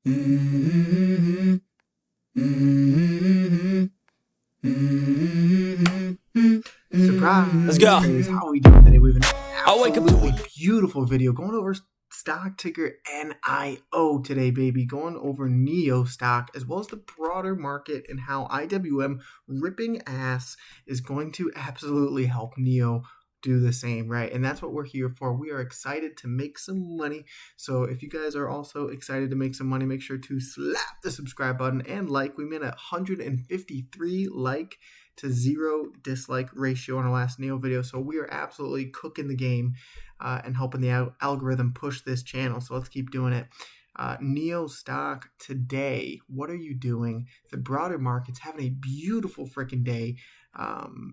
Mm-hmm. Mm-hmm. Mm-hmm. Surprise! Let's go. How are we doing today? We have an I'll wake up to absolutely it. beautiful video going over stock ticker NIO today, baby. Going over Nio Stock as well as the broader market and how IWM ripping ass is going to absolutely help Nio do the same, right? And that's what we're here for. We are excited to make some money. So if you guys are also excited to make some money, make sure to slap the subscribe button and like. We made a 153 like to 0 dislike ratio on our last Neo video. So we are absolutely cooking the game and helping the algorithm push this channel. So let's keep doing it. Nio Stock today, what are you doing? The broader market's having a beautiful freaking day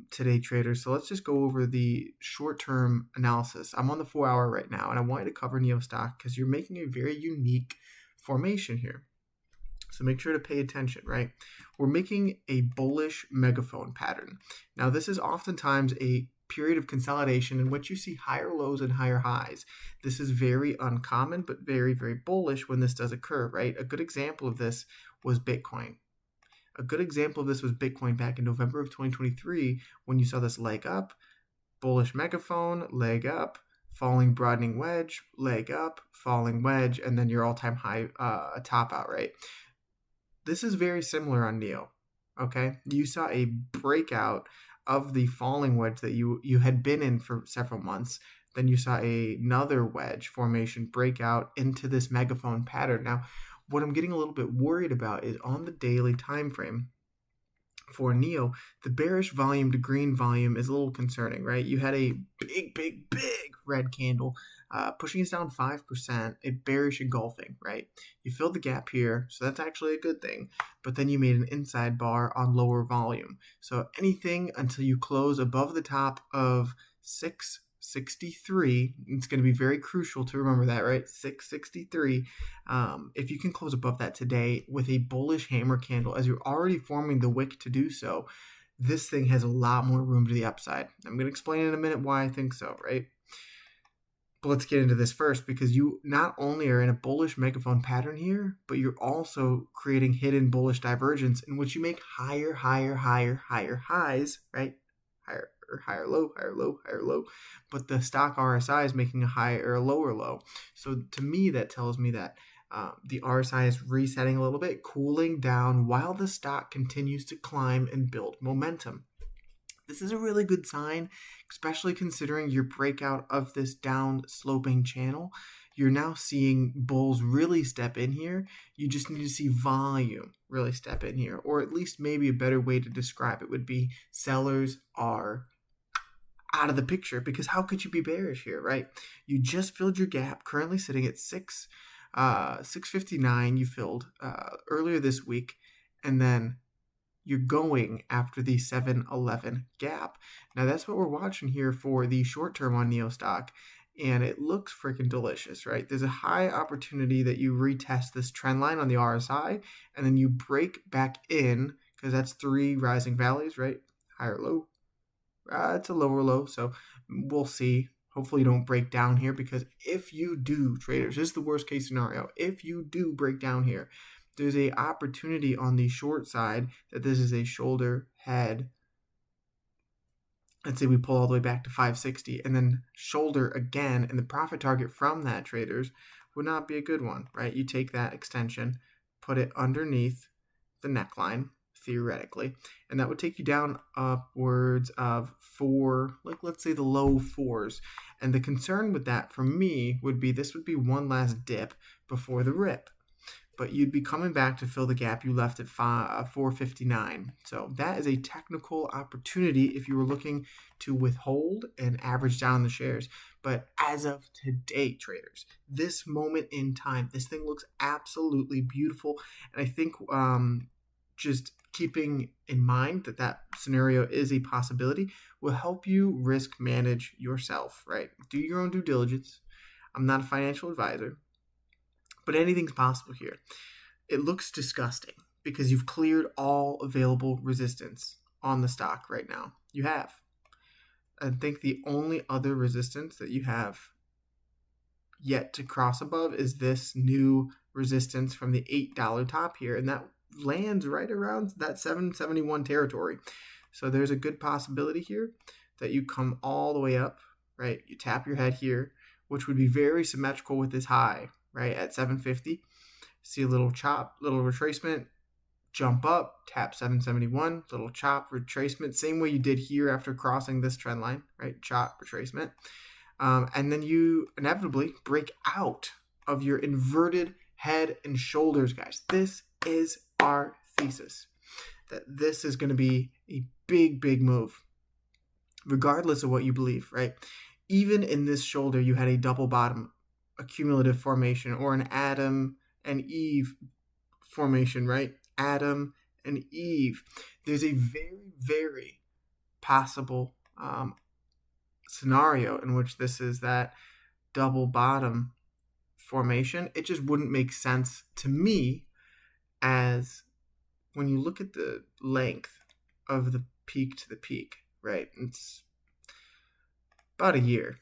today, traders. So let's just go over the short-term analysis. I'm on the 4-hour right now, and I wanted to cover Nio Stock because you're making a very unique formation here. So make sure to pay attention, right? We're making a bullish megaphone pattern. Now, this is oftentimes a period of consolidation in which you see higher lows and higher highs. This is very uncommon, but very, very bullish when this does occur, right? A good example of this was Bitcoin. A good example of this was Bitcoin back in November of 2023 when you saw this leg up, bullish megaphone, leg up, falling broadening wedge, leg up, falling wedge, and then your all-time high top out, right? This is very similar on Neo, okay? You saw a breakout of the falling wedge that you had been in for several months. Then you saw another wedge formation breakout into this megaphone pattern. Now, what I'm getting a little bit worried about is on the daily time frame for Neo, the bearish volume to green volume is a little concerning, right? You had a big red candle pushing us down 5%, a bearish engulfing, right? You filled the gap here, so that's actually a good thing. But then you made an inside bar on lower volume. So anything until you close above the top of 663, it's going to be very crucial to remember that, right? 663. If you can close above that today with a bullish hammer candle, as you're already forming the wick to do so, this thing has a lot more room to the upside. I'm going to explain in a minute why I think so, right? But let's get into this first, because you not only are in a bullish megaphone pattern here, but you're also creating hidden bullish divergence in which you make higher highs, right? Higher low. But the stock RSI is making a higher or a lower low. So to me, that tells me that the RSI is resetting a little bit, cooling down while the stock continues to climb and build momentum. This is a really good sign, especially considering your breakout of this down sloping channel. You're now seeing bulls really step in here. You just need to see volume really step in here, or at least maybe a better way to describe it would be sellers are out of the picture, because how could you be bearish here, right? You just filled your gap, currently sitting at 659 you filled earlier this week, and then you're going after the 711 gap. Now that's what we're watching here for the short term on Nio Stock, and it looks freaking delicious, right? There's a high opportunity that you retest this trend line on the RSI, and then you break back in, because that's 3 rising valleys, right? Higher low, it's a lower low, so we'll see. Hopefully you don't break down here, because if you do, traders, this is the worst case scenario. If you do break down here, there's a opportunity on the short side that this is a shoulder head. Let's say we pull all the way back to 560 and then shoulder again, and the profit target from that, traders, would not be a good one, right? You take that extension, put it underneath the neckline, theoretically, and that would take you down upwards of 4, like let's say the low 4s. And the concern with that for me would be this would be one last dip before the rip, but you'd be coming back to fill the gap you left at 459. So that is a technical opportunity if you were looking to withhold and average down the shares. But as of today, traders, this moment in time, this thing looks absolutely beautiful. And I think just keeping in mind that that scenario is a possibility will help you risk manage yourself, right? Do your own due diligence. I'm not a financial advisor, but anything's possible here. It looks disgusting because you've cleared all available resistance on the stock right now. You have. I think the only other resistance that you have yet to cross above is this new resistance from the $8 top here, and that lands right around that 771 territory. So there's a good possibility here that you come all the way up, right? You tap your head here, which would be very symmetrical with this high, right, at 750. See a little chop, little retracement, jump up, tap 771, little chop, retracement, same way you did here after crossing this trend line, right? Chop, retracement. And then you inevitably break out of your inverted head and shoulders, guys. This is our thesis, that this is going to be a big, big move, regardless of what you believe, right? Even in this shoulder, you had a double bottom, a cumulative formation, or an Adam and Eve formation, right? Adam and Eve. There's a very, very possible scenario in which this is that double bottom formation. It just wouldn't make sense to me, as when you look at the length of the peak to the peak, right? It's about a year.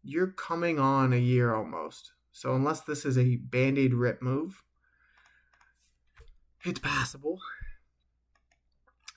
You're coming on a year almost. So unless this is a Band-Aid rip move, it's possible.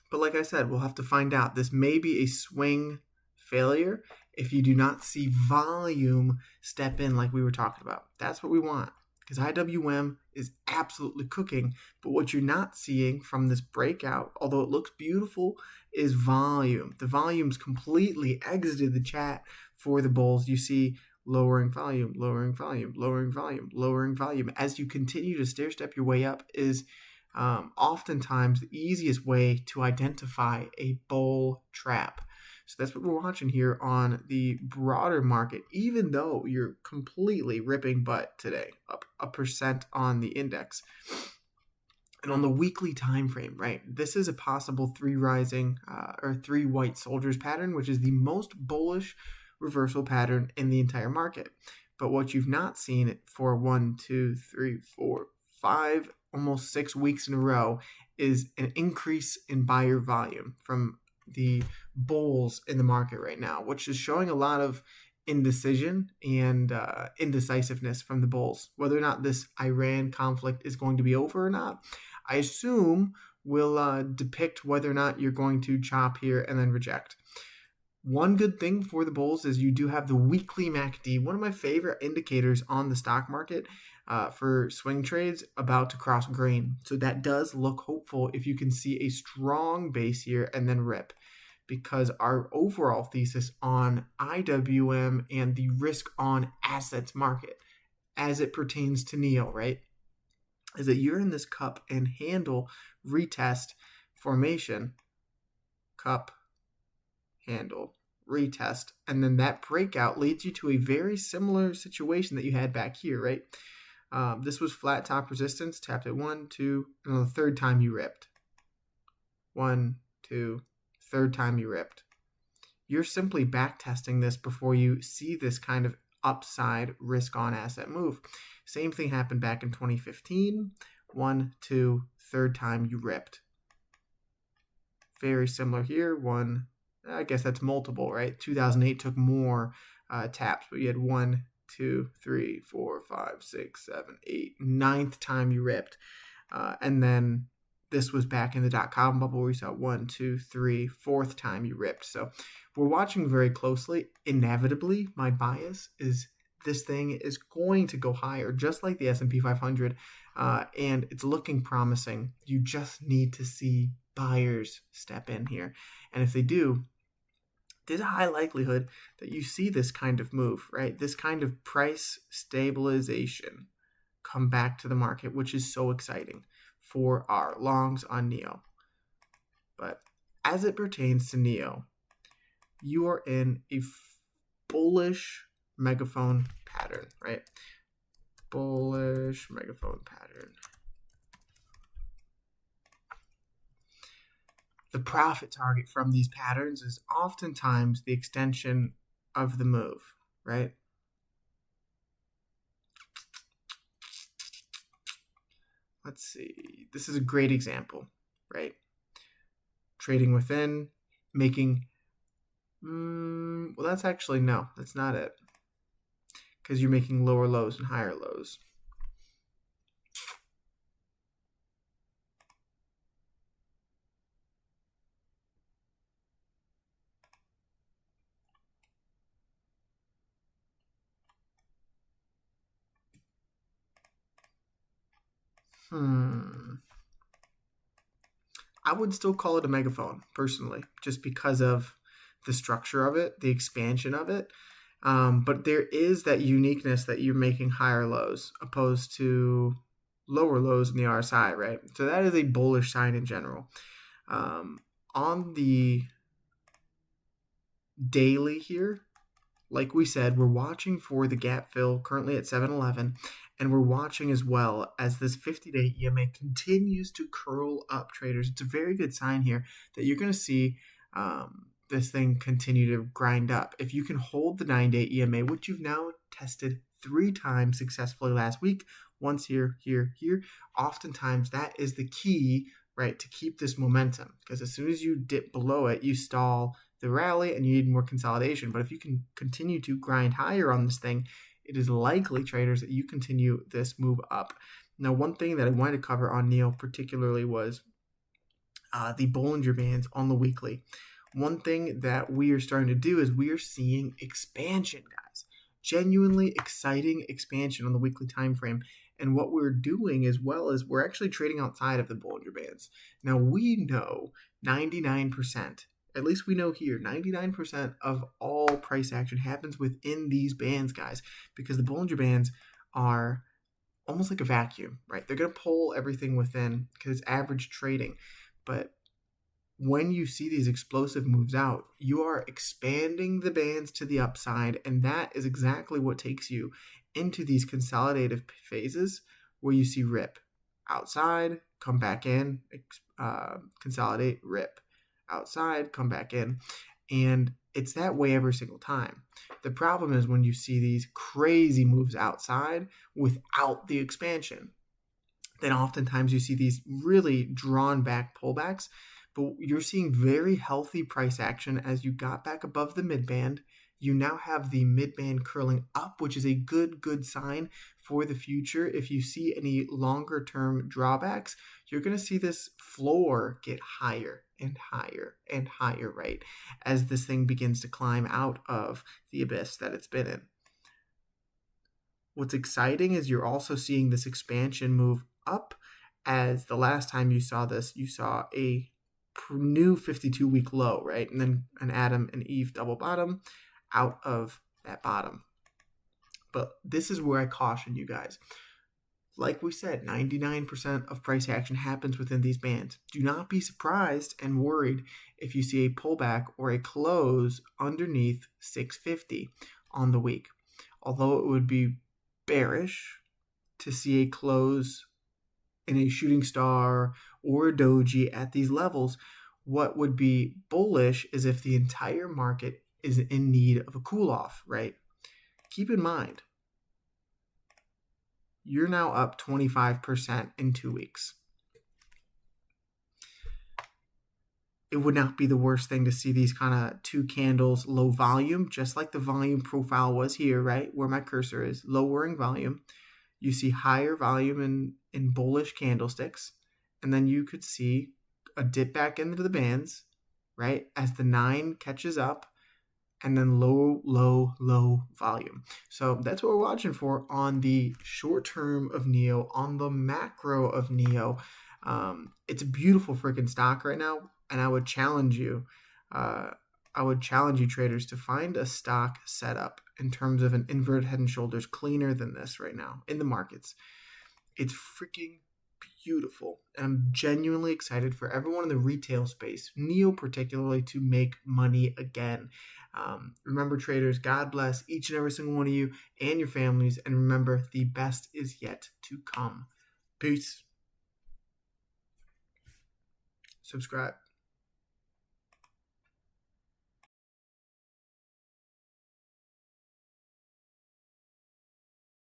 But like I said, we'll have to find out. This may be a swing failure if you do not see volume step in like we were talking about. That's what we want, because IWM is absolutely cooking. But what you're not seeing from this breakout, although it looks beautiful, is volume. The volume's completely exited the chat for the bulls. You see lowering volume, lowering volume, lowering volume, lowering volume. As you continue to stair step your way up is oftentimes the easiest way to identify a bull trap. So that's what we're watching here on the broader market, even though you're completely ripping butt today, up 1% on the index. And on the weekly time frame, right, this is a possible three white soldiers pattern, which is the most bullish reversal pattern in the entire market. But what you've not seen for 1, 2, 3, 4, 5, almost 6 weeks in a row is an increase in buyer volume from the bulls in the market right now, which is showing a lot of indecision and indecisiveness from the bulls. Whether or not this Iran conflict is going to be over or not, I assume will depict whether or not you're going to chop here and then reject. One good thing for the bulls is you do have the weekly MACD, one of my favorite indicators on the stock market for swing trades, about to cross green. So that does look hopeful if you can see a strong base here and then rip, because our overall thesis on IWM and the risk on assets market as it pertains to Nio, right, is that you're in this cup and handle retest formation, cup, handle, retest, and then that breakout leads you to a very similar situation that you had back here, right? This was flat top resistance, tapped at 1, 2, and on the third time you ripped. 1, 2, third time you ripped. You're simply back testing this before you see this kind of upside risk on asset move. Same thing happened back in 2015. 1, 2, third time you ripped. Very similar here. One, I guess that's multiple, right? 2008 took more taps, but you had 1, 2, 3, 4, 5, 6, 7, 8, ninth time you ripped. And then this was back in the .com bubble where we saw 1, 2, 3, fourth time you ripped. So we're watching very closely. Inevitably, my bias is this thing is going to go higher, just like the S&P 500, and it's looking promising. You just need to see buyers step in here. And if they do, there's a high likelihood that you see this kind of move, right? This kind of price stabilization come back to the market, which is so exciting for our longs on Nio. But as it pertains to Nio, you are in a bullish megaphone pattern, right? Bullish megaphone pattern. The profit target from these patterns is oftentimes the extension of the move, right? Let's see. This is a great example, right? Trading within, making, well, that's actually, no, that's not it. because you're making lower lows and higher lows. I would still call it a megaphone, personally, just because of the structure of it, the expansion of it. But there is that uniqueness that you're making higher lows opposed to lower lows in the RSI, right? So that is a bullish sign in general. On the daily here, like we said, we're watching for the gap fill currently at 711, and we're watching as well as this 50-day EMA continues to curl up, traders. It's a very good sign here that you're going to see this thing continue to grind up. If you can hold the 9-day EMA, which you've now tested 3 times successfully last week, once here, oftentimes that is the key, right, to keep this momentum, because as soon as you dip below it, you stall the rally and you need more consolidation. But if you can continue to grind higher on this thing, it is likely, traders, that you continue this move up. Now, one thing that I wanted to cover on Nio particularly was the Bollinger Bands on the weekly. One thing that we are starting to do is we are seeing expansion, guys. Genuinely exciting expansion on the weekly time frame. And what we're doing as well is we're actually trading outside of the Bollinger Bands. Now, we know 99%, at least we know here, 99% of all price action happens within these bands, guys, because the Bollinger Bands are almost like a vacuum, right? They're going to pull everything within because it's average trading. But when you see these explosive moves out, you are expanding the bands to the upside, and that is exactly what takes you into these consolidative phases where you see rip outside, come back in, consolidate, rip outside, come back in, and it's that way every single time. The problem is when you see these crazy moves outside without the expansion, then oftentimes you see these really drawn back pullbacks, but you're seeing very healthy price action as you got back above the midband. You now have the midband curling up, which is a good sign for the future. If you see any longer term drawbacks, you're going to see this floor get higher and higher and higher, right, as this thing begins to climb out of the abyss that it's been in. What's exciting is you're also seeing this expansion move up, as the last time you saw this, you saw a new 52-week low, right? And then an Adam and Eve double bottom out of that bottom. But this is where I caution you guys. Like we said, 99% of price action happens within these bands. Do not be surprised and worried if you see a pullback or a close underneath 650 on the week. Although it would be bearish to see a close in a shooting star or a doji at these levels, what would be bullish is if the entire market is in need of a cool off, right? Keep in mind, you're now up 25% in 2 weeks. It would not be the worst thing to see these kind of 2 candles, low volume, just like the volume profile was here, right? Where my cursor is, lowering volume. You see higher volume in bullish candlesticks, and then you could see a dip back into the bands, right, as the 9 catches up, and then low volume. So that's what we're watching for on the short term of Nio, on the macro of Nio. It's a beautiful freaking stock right now, and I would challenge you, traders, to find a stock setup in terms of an inverted head and shoulders cleaner than this right now in the markets. It's freaking beautiful, and I'm genuinely excited for everyone in the retail space, Nio particularly, to make money again. Remember, traders, God bless each and every single one of you and your families, and remember, the best is yet to come. Peace. Subscribe.